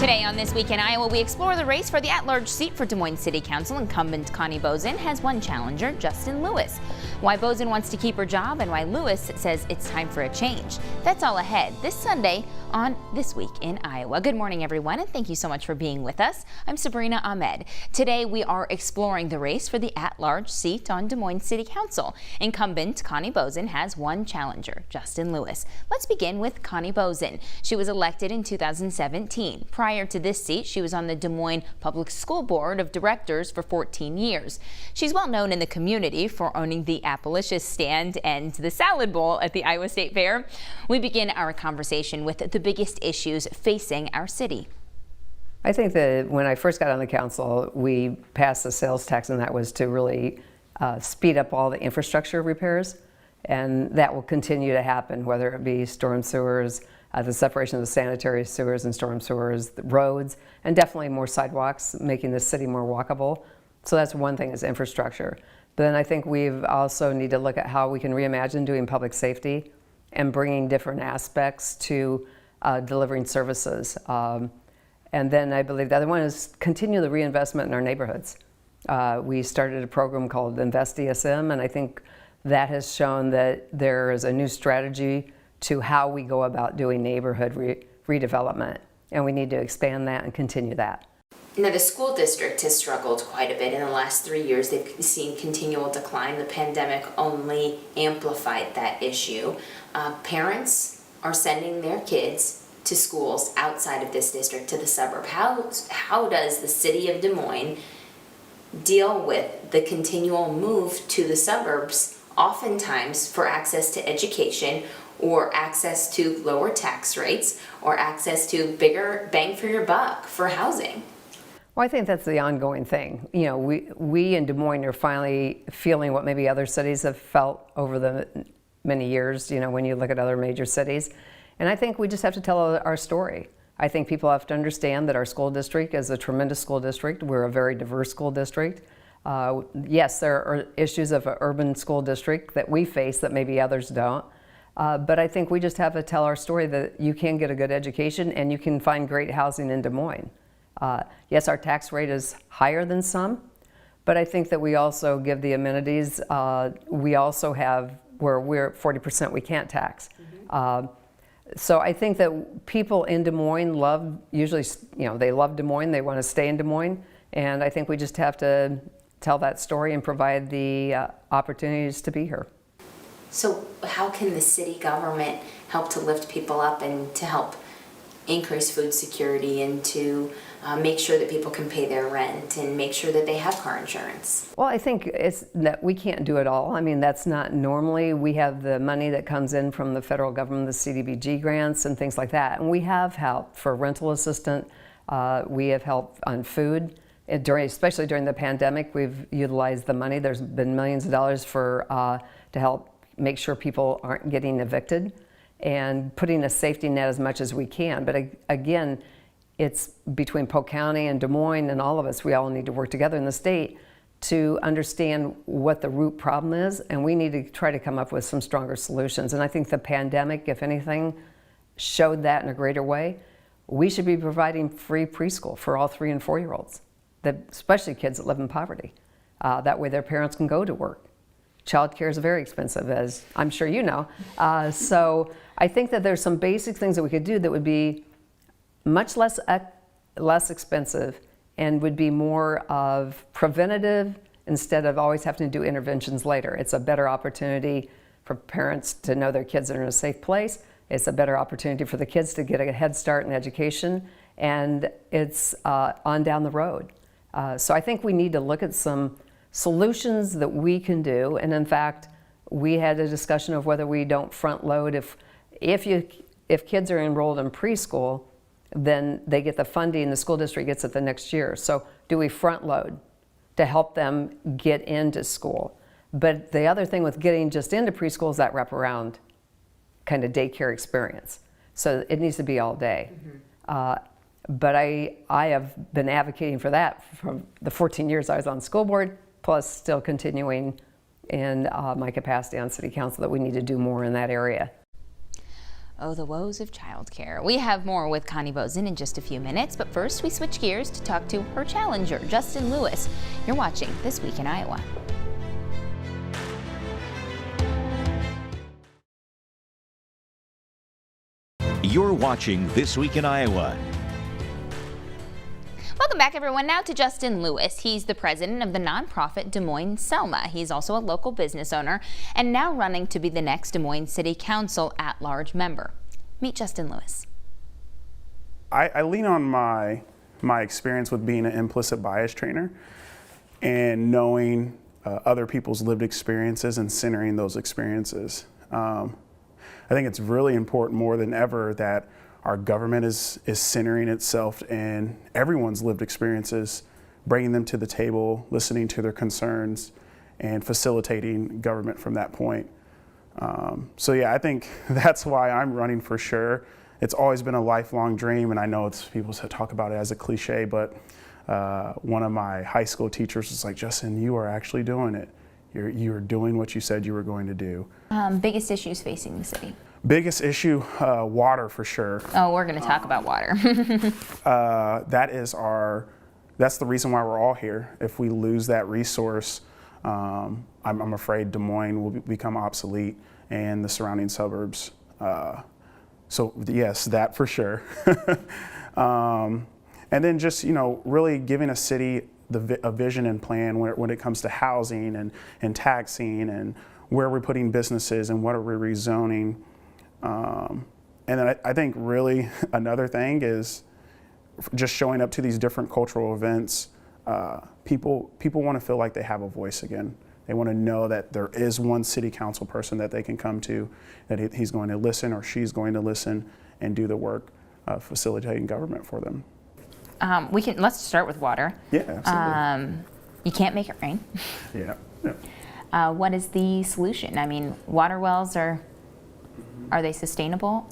Today on This Week in Iowa, we explore the race for the at-large seat for Des Moines City Council. Incumbent Connie Boesen has one challenger, Justyn Lewis. Why Boesen wants to keep her job and why Lewis says it's time for a change. That's all ahead this Sunday on This Week in Iowa. Good morning, everyone, and thank you so much for being with us. I'm Sabrina Ahmed. Today, we are exploring the race for the at-large seat on Des Moines City Council. Incumbent Connie Boesen has one challenger, Justyn Lewis. Let's begin with Connie Boesen. She was elected in 2017. Prior to this seat, she was on the Des Moines Public School Board of Directors for 14 years. She's well known in the community for owning the Appalachia stand and the salad bowl at the Iowa State Fair. We begin our conversation with the biggest issues facing our city. I think that when I first got on the council, we passed the sales tax, and that was to really speed up all the infrastructure repairs, and that will continue to happen, whether it be storm sewers, the separation of the sanitary sewers and storm sewers, the roads, and definitely more sidewalks, making the city more walkable. So that's one thing, is infrastructure. But then I think we've also need to look at how we can reimagine doing public safety and bringing different aspects to delivering services. And then I believe the other one is continue the reinvestment in our neighborhoods. We started a program called Invest ESM, and I think that has shown that there is a new strategy to how we go about doing neighborhood redevelopment, and we need to expand that and continue that. Now, the school district has struggled quite a bit in the last 3 years. They've seen continual decline. The pandemic only amplified that issue. Parents are sending their kids to schools outside of this district, to the suburb. How does the city of Des Moines deal with the continual move to the suburbs, oftentimes for access to education, or access to lower tax rates, or access to bigger bang for your buck for housing? Well, I think that's the ongoing thing. You know, we in Des Moines are finally feeling what maybe other cities have felt over the many years, you know, when you look at other major cities. And I think we just have to tell our story. I think people have to understand that our school district is a tremendous school district. We're a very diverse school district. Yes, there are issues of an urban school district that we face that maybe others don't. But I think we just have to tell our story that you can get a good education and you can find great housing in Des Moines. Yes, our tax rate is higher than some, but I think that we also give the amenities. We also have, where we're at 40% we can't tax. So I think that people in Des Moines usually, you know, they love Des Moines, they want to stay in Des Moines, and I think we just have to tell that story and provide the opportunities to be here. So how can the city government help to lift people up and to help increase food security and to make sure that people can pay their rent and make sure that they have car insurance? Well, I think it's that we can't do it all. I mean, that's not normally. We have the money that comes in from the federal government, the CDBG grants and things like that. And we have help for rental assistance. We have help on food. Especially during the pandemic, we've utilized the money. There's been millions of dollars to help make sure people aren't getting evicted and putting a safety net as much as we can. But again, it's between Polk County and Des Moines and all of us. We all need to work together in the state to understand what the root problem is, and we need to try to come up with some stronger solutions. And I think the pandemic, if anything, showed that in a greater way. We should be providing free preschool for all 3 and 4-year-olds, especially kids that live in poverty. That way their parents can go to work. Childcare is very expensive, as I'm sure you know. So I think that there's some basic things that we could do that would be much less expensive and would be more of preventative instead of always having to do interventions later. It's a better opportunity for parents to know their kids are in a safe place. It's a better opportunity for the kids to get a head start in education, and it's on down the road. So I think we need to look at some solutions that we can do. And in fact, we had a discussion of whether we don't front load. If kids are enrolled in preschool, then they get the funding, the school district gets it the next year. So do we front load to help them get into school? But the other thing with getting just into preschool is that wraparound kind of daycare experience. So it needs to be all day. But I have been advocating for that from the 14 years I was on the school board, plus still continuing in my capacity on city council, that we need to do more in that area. Oh, the woes of childcare. We have more with Connie Boesen in just a few minutes, but first we switch gears to talk to her challenger, Justyn Lewis. You're watching This Week in Iowa. You're watching This Week in Iowa. Welcome back, everyone. Now to Justyn Lewis. He's the president of the nonprofit Des Moines Selma. He's also a local business owner and now running to be the next Des Moines City Council at-large member. Meet Justyn Lewis. I lean on my experience with being an implicit bias trainer and knowing other people's lived experiences and centering those experiences. I think it's really important more than ever that our government is centering itself in everyone's lived experiences, bringing them to the table, listening to their concerns, and facilitating government from that point. So yeah, I think that's why I'm running for sure. It's always been a lifelong dream, and I know people talk about it as a cliche, but one of my high school teachers was like, Justyn, you are actually doing it. You're doing what you said you were going to do. Biggest issues facing the city? Biggest issue, water for sure. Oh, we're going to talk about water. That's the reason why we're all here. If we lose that resource, I'm afraid Des Moines will become obsolete and the surrounding suburbs. So yes, that for sure. And then just, really giving a city a vision and plan when it comes to housing and taxing and where we're putting businesses and what are we rezoning. And then I think really another thing is just showing up to these different cultural events. People want to feel like they have a voice again. They want to know that there is one city council person that they can come to, that he's going to listen or she's going to listen and do the work facilitating government for them. Let's start with water. Yeah, absolutely. You can't make it rain. Yeah. What is the solution? I mean, water wells are they sustainable?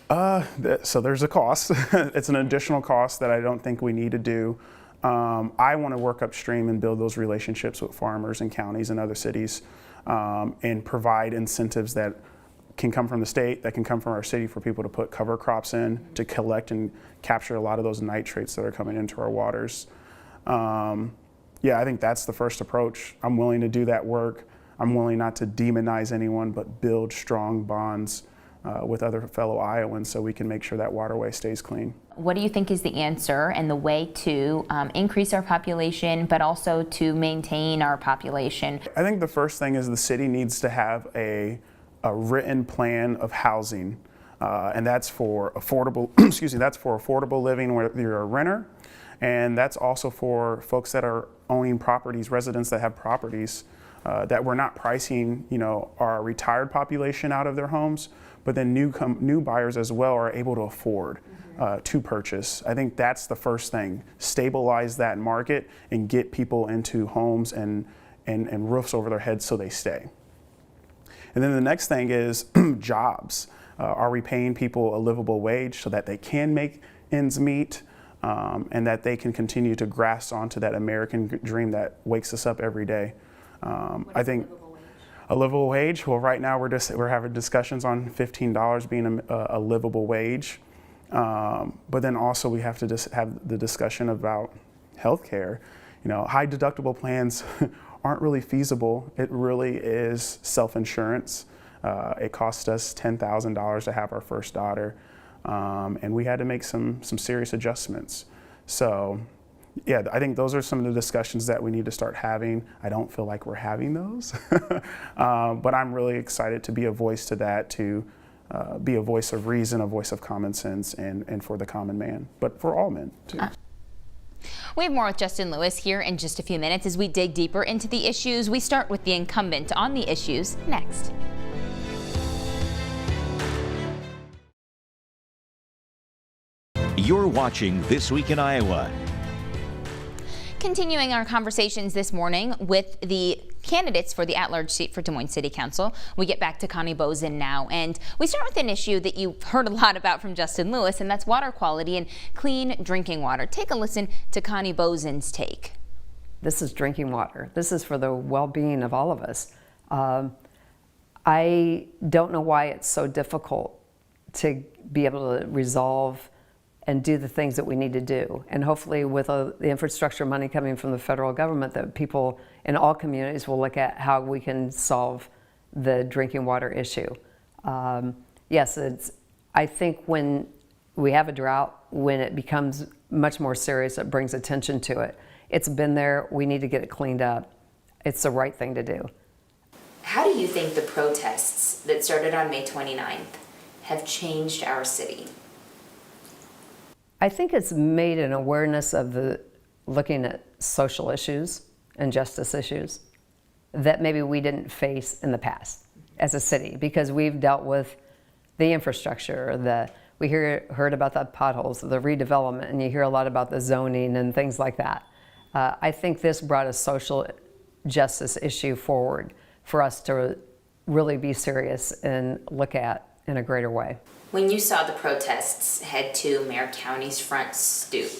So there's a cost. It's an additional cost that I don't think we need to do. I want to work upstream and build those relationships with farmers and counties and other cities, and provide incentives that can come from the state, that can come from our city for people to put cover crops in, to collect and capture a lot of those nitrates that are coming into our waters. Yeah, I think that's the first approach. I'm willing to do that work. I'm willing not to demonize anyone, but build strong bonds with other fellow Iowans so we can make sure that waterway stays clean. What do you think is the answer and the way to increase our population, but also to maintain our population? I think the first thing is the city needs to have a written plan of housing, and that's for affordable. That's for affordable living, whether you're a renter, and that's also for folks that are owning properties, residents that have properties. That we're not pricing, our retired population out of their homes, but then new buyers as well are able to afford to purchase. I think that's the first thing. Stabilize that market and get people into homes and roofs over their heads so they stay. And then the next thing is jobs. Are we paying people a livable wage so that they can make ends meet, and that they can continue to grasp onto that American dream that wakes us up every day? I think a livable wage. Well, right now we're having discussions on $15 being a livable wage, but then also we have to have the discussion about healthcare. High deductible plans aren't really feasible. It really is self-insurance. It cost us $10,000 to have our first daughter, and we had to make some serious adjustments. So. Yeah, I think those are some of the discussions that we need to start having. I don't feel like we're having those, but I'm really excited to be a voice to that, to be a voice of reason, a voice of common sense, and for the common man, but for all men too. We have more with Justyn Lewis here in just a few minutes as we dig deeper into the issues. We start with the incumbent on the issues next. You're watching This Week in Iowa. Continuing our conversations this morning with the candidates for the at-large seat for Des Moines City Council, we get back to Connie Boesen now, and we start with an issue that you've heard a lot about from Justyn Lewis, and that's water quality and clean drinking water. Take a listen to Connie Boesen's take. This is drinking water. This is for the well-being of all of us. I don't know why it's so difficult to be able to resolve and do the things that we need to do. And hopefully with the infrastructure money coming from the federal government, that people in all communities will look at how we can solve the drinking water issue. Yes, I think when we have a drought, when it becomes much more serious, it brings attention to it. It's been there, we need to get it cleaned up. It's the right thing to do. How do you think the protests that started on May 29th have changed our city? I think it's made an awareness of looking at social issues and justice issues that maybe we didn't face in the past as a city, because we've dealt with the infrastructure, we heard about the potholes, the redevelopment, and you hear a lot about the zoning and things like that. I think this brought a social justice issue forward for us to really be serious and look at in a greater way. When you saw the protests head to Mayor County's front stoop,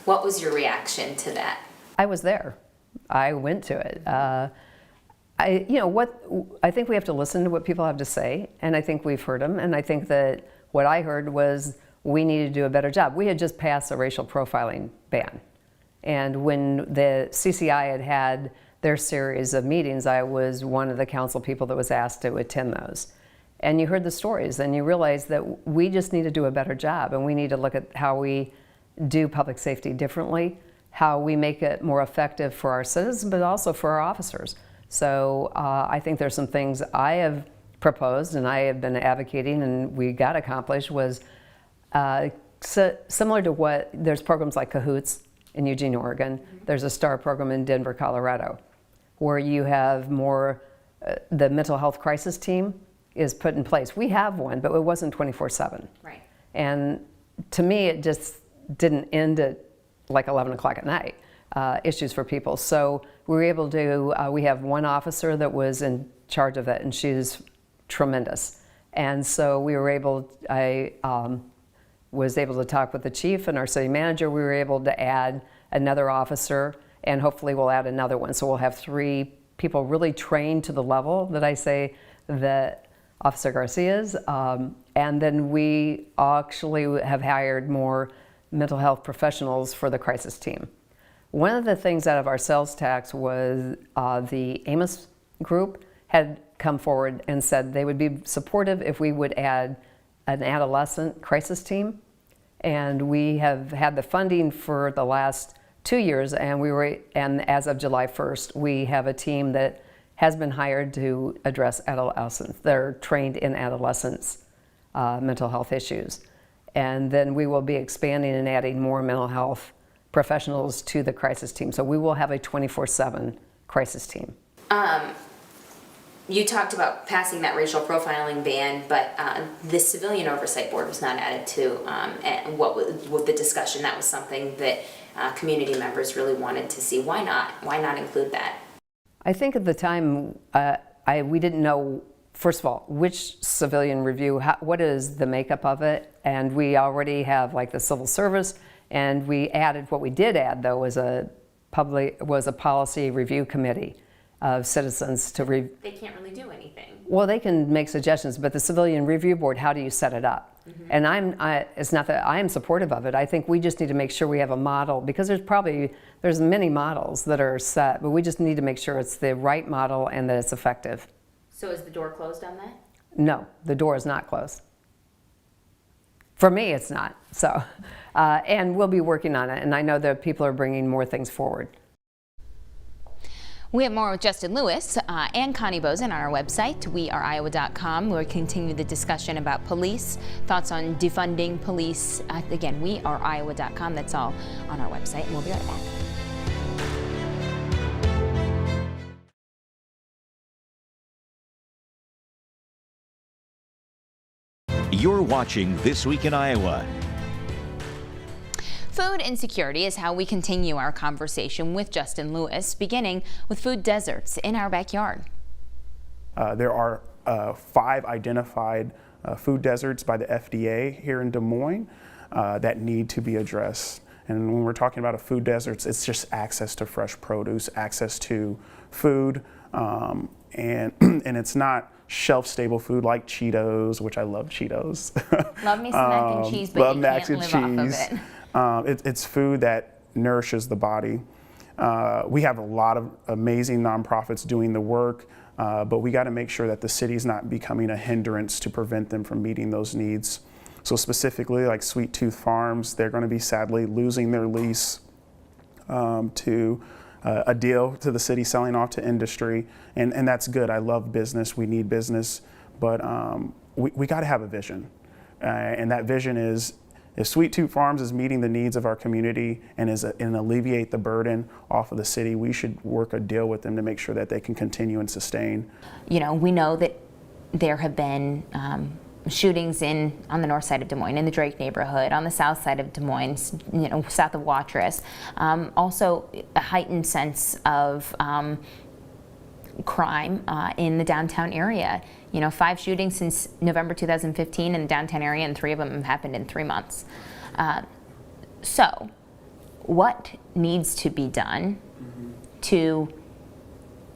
what was your reaction to that? I was there. I went to it. I think we have to listen to what people have to say, and I think we've heard them, and I think that what I heard was we need to do a better job. We had just passed a racial profiling ban, and when the CCI had their series of meetings, I was one of the council people that was asked to attend those. And you heard the stories, and you realize that we just need to do a better job, and we need to look at how we do public safety differently, how we make it more effective for our citizens, but also for our officers. So I think there's some things I have proposed and I have been advocating and we got accomplished was similar to what, there's programs like Cahoots in Eugene, Oregon. There's a STAR program in Denver, Colorado, where you have more, the mental health crisis team is put in place. We have one, but it wasn't 24/7. Right. And to me, it just didn't end at like 11 o'clock at night. Issues for people. So we were able to, we have one officer that was in charge of it, and she's tremendous. And so we were able, I was able to talk with the chief and our city manager. We were able to add another officer, and hopefully we'll add another one. So we'll have 3 people really trained to the level that I say that Officer Garcia is. And then we actually have hired more mental health professionals for the crisis team. One of the things out of our sales tax was the Amos group had come forward and said they would be supportive if we would add an adolescent crisis team. And we have had the funding for the last 2 years, and as of July 1st, we have a team that has been hired to address adolescents. They're trained in adolescents' mental health issues. And then we will be expanding and adding more mental health professionals to the crisis team. So we will have a 24/7 crisis team. You talked about passing that racial profiling ban, but the Civilian Oversight Board was not added to with the discussion. That was something that community members really wanted to see. Why not? Why not include that? I think at the time, we didn't know, first of all, which civilian review, what is the makeup of it, and we already have like the civil service. And we added, what we did add though was a policy review committee of citizens to They can't really do anything. Well, they can make suggestions, but the Civilian Review Board, how do you set it up? Mm-hmm. And it's not that I am supportive of it. I think we just need to make sure we have a model, because there's many models that are set, but we just need to make sure it's the right model and that it's effective. So is the door closed on that? No, the door is not closed. For me, it's not. So, and we'll be working on it, and I know that people are bringing more things forward. We have more with Justyn Lewis and Connie Boesen on our website, weareiowa.com. We'll continue the discussion about police, thoughts on defunding police. Again, weareiowa.com. That's all on our website, and we'll be right back. You're watching This Week in Iowa. Food insecurity is how we continue our conversation with Justyn Lewis, beginning with food deserts in our backyard. There are 5 identified food deserts by the FDA here in Des Moines that need to be addressed. And when we're talking about a food desert, it's just access to fresh produce, access to food, and it's not shelf-stable food like Cheetos, which I love Cheetos. Love me some mac and cheese, but love you mac can't and live cheese. off of it. It's food that nourishes the body. We have a lot of amazing nonprofits doing the work, but we got to make sure that the city's not becoming a hindrance to prevent them from meeting those needs. So specifically, like Sweet Tooth Farms, they're going to be sadly losing their lease to a deal to the city selling off to industry, and that's good. I love business. We need business, but we got to have a vision, and that vision is, if Sweet Tooth Farms is meeting the needs of our community and alleviate the burden off of the city, we should work a deal with them to make sure that they can continue and sustain. You know, we know that there have been shootings on the north side of Des Moines, in the Drake neighborhood, on the south side of Des Moines, you know, south of Watrous. Also, a heightened sense of crime in the downtown area. You know, 5 shootings since November 2015 in the downtown area, and 3 of them have happened in 3 months. So, what needs to be done to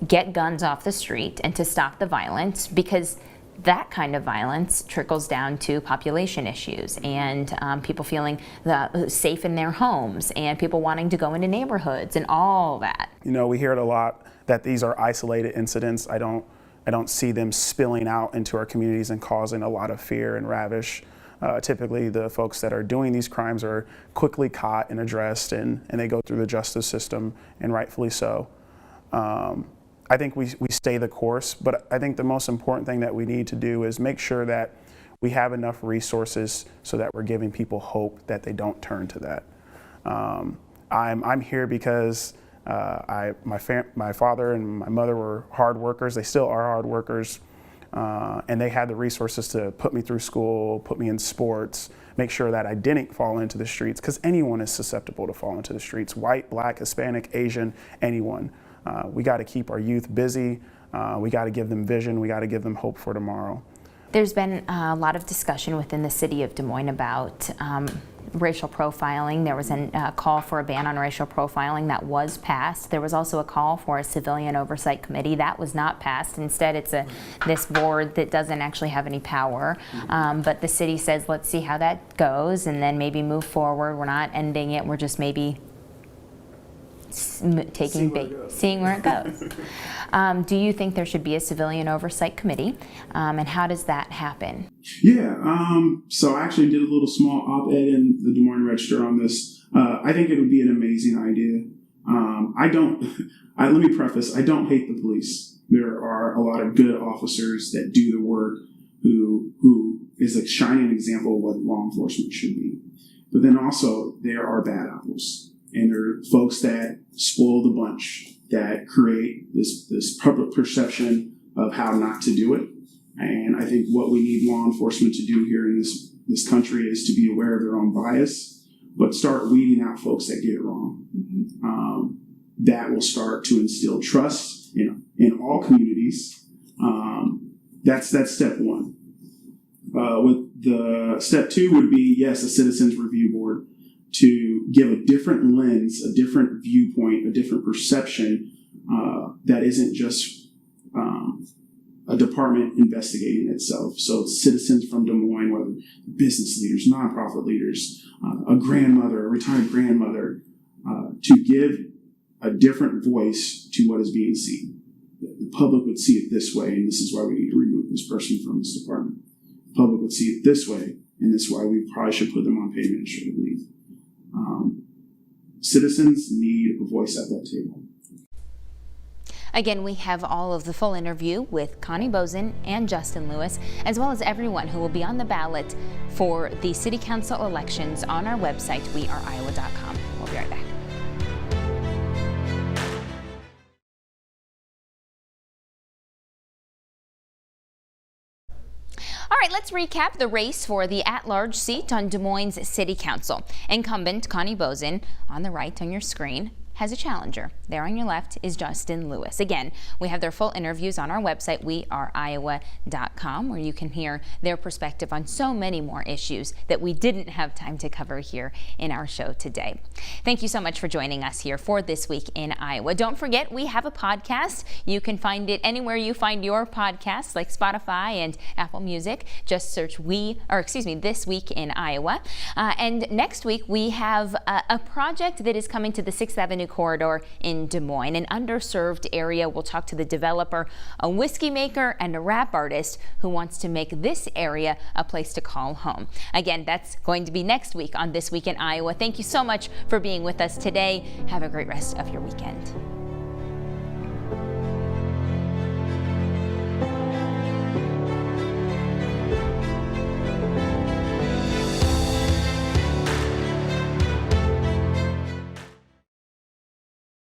get guns off the street and to stop the violence? Because that kind of violence trickles down to population issues and people feeling safe in their homes and people wanting to go into neighborhoods and all that. You know, we hear it a lot that these are isolated incidents. I don't see them spilling out into our communities and causing a lot of fear and ravish. Typically, the folks that are doing these crimes are quickly caught and addressed, and they go through the justice system, and rightfully so. I think we stay the course, but I think the most important thing that we need to do is make sure that we have enough resources so that we're giving people hope that they don't turn to that. I'm here because my father and my mother were hard workers. They still are hard workers, and they had the resources to put me through school, put me in sports, make sure that I didn't fall into the streets, because anyone is susceptible to fall into the streets. White, black, Hispanic, Asian, anyone. We got to keep our youth busy. We got to give them vision. We got to give them hope for tomorrow. There's been a lot of discussion within the city of Des Moines about racial profiling. There was a call for a ban on racial profiling that was passed. There was also a call for a civilian oversight committee that was not passed. Instead, it's this board that doesn't actually have any power. But the city says, let's see how that goes and then maybe move forward. We're not ending it. We're just maybe seeing where it goes. Do you think there should be a civilian oversight committee, and how does that happen? Yeah, so I actually did a little small op-ed in the Des Moines Register on this. I think it would be an amazing idea. Let me preface, I don't hate the police. There are a lot of good officers that do the work who is a shining example of what law enforcement should be. But then also, there are bad apples. And there are folks that spoil the bunch, that create this public perception of how not to do it. And I think what we need law enforcement to do here in this country is to be aware of their own bias, but start weeding out folks that get it wrong. That will start to instill trust in all communities. That's step one. With the step 2 would be, yes, a citizens review board, to give a different lens, a different viewpoint, a different perception that isn't just a department investigating itself. So citizens from Des Moines, whether business leaders, nonprofit leaders, a grandmother, a retired grandmother, to give a different voice to what is being seen. The public would see it this way, and this is why we need to remove this person from this department. The public would see it this way, and this is why we probably should put them on paid administrative leave. Citizens need a voice at that table. Again, we have all of the full interview with Connie Boesen and Justyn Lewis, as well as everyone who will be on the ballot for the City Council elections on our website, weareiowa.com. We'll be right back. All right, let's recap the race for the at-large seat on Des Moines City Council. Incumbent Connie Boesen, on the right on your screen, has a challenger. There on your left is Justyn Lewis. Again, we have their full interviews on our website, weareiowa.com, where you can hear their perspective on so many more issues that we didn't have time to cover here in our show today. Thank you so much for joining us here for This Week in Iowa. Don't forget, we have a podcast. You can find it anywhere you find your podcasts, like Spotify and Apple Music. Just search This Week in Iowa. And next week, we have a project that is coming to the 6th Avenue corridor in Des Moines, an underserved area. We'll talk to the developer, a whiskey maker, and a rap artist who wants to make this area a place to call home. Again, that's going to be next week on This Week in Iowa. Thank you so much for being with us today. Have a great rest of your weekend.